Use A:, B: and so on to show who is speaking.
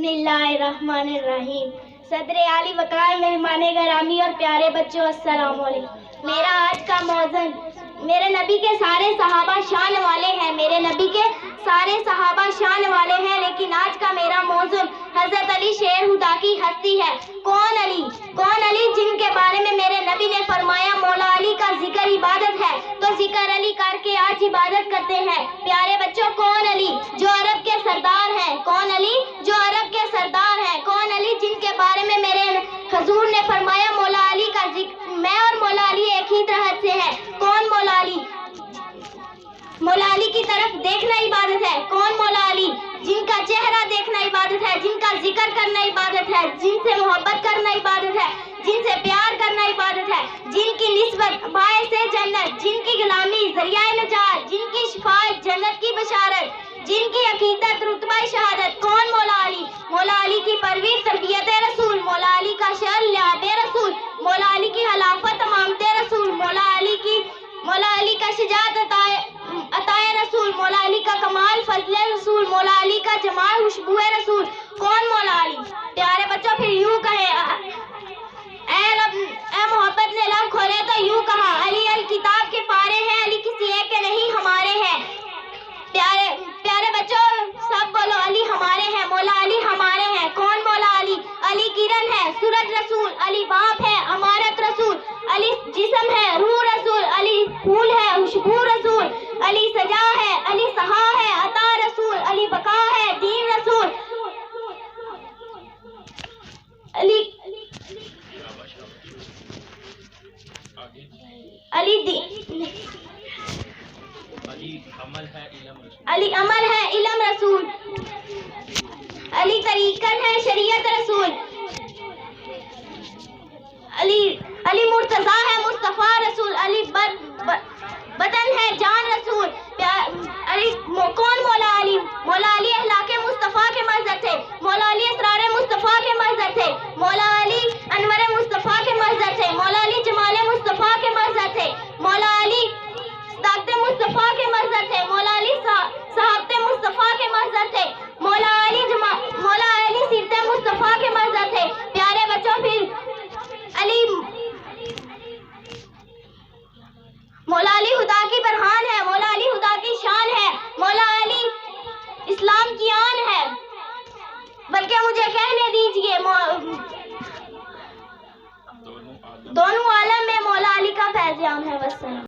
A: बिस्मिल्लाहिर्रहमानिर्रहीम। सदर आली वकार, मेहमान गरामी और प्यारे बच्चों, अस्सलाम वालेकुम। मेरा आज का मौज़ून मेरे नबी के सारे सहाबा शान वाले हैं, मेरे नबी के सारे सहाबा शान वाले हैं, लेकिन आज का मेरा मौज़ून हज़रत अली शेर हुदा की हस्ती है। कौन अली? कौन अली जिनके बारे में मेरे नबी ने फरमाया मौला अली का जिक्र इबादत है, तो जिक्र अली करके आज इबादत करते हैं। प्यारे बच्चों, कौन अली जो अरब के सरदार हैं? कौन अली जो अरब के सरदार हैं? कौन अली जिनके बारे में मेरे हुजूर ने फरमाया मौला अली का जिक्र, मैं और मौला अली एक ही तरह से हैं। कौन मौला अली? मौला अली की तरफ देखना इबादत है। कौन मौला अली जिनका चेहरा देखना इबादत है, जिनका जिक्र करना इबादत है, जिनसे मोहब्बत करना इबादत है, जिनसे प्यार करना इबादत है, जिनकी निस्बत बायस जन्नत, जिनकी गुलामी जरिया नजात, जिनकी शिफाअत जन्नत की बशारत, जिनकी अकीदत रुतबा शहादत। कौन मौला अली? मौला अली की परवीर तरबियत रसूल, मौला अली का शर लियाबे रसूल, मौला अली की खिलाफत अमामते रसूल, मौला अली का शजाअत अताए रसूल, मौला अली का कमाल फजले रसूल, मौला अली का जमाल खुशबुए रसूल। कौन मौला अली? प्यारे बच्चों, फिर यूं कहे ऐ रब, ऐ मोहब्बत ने लब खोले तो यूं कहा, अली अल किताब के पारे हैं, अली किसी एक के नहीं हमारे हैं। प्यारे बच्चों, सब बोलो अली हमारे हैं, मौला अली हमारे हैं। कौन मौला अली? अली किरण है, सूरज रसूल, अली बाप है, अमारत रसूल, अली जिस्म है, रूह रसूल, अली फूल है, खुशबू रसूल, अली सजा है, अली सहा है, अता रसूल, अली बका है, दीन रसूल, अली अली अमल है, इल्म रसूल, अली तरीकत है, शरीयत रसूल, अली मुर्तजा है, मुस्तफा रसूल, अली बदन है, जान रसूल। अली कौन मौला अली?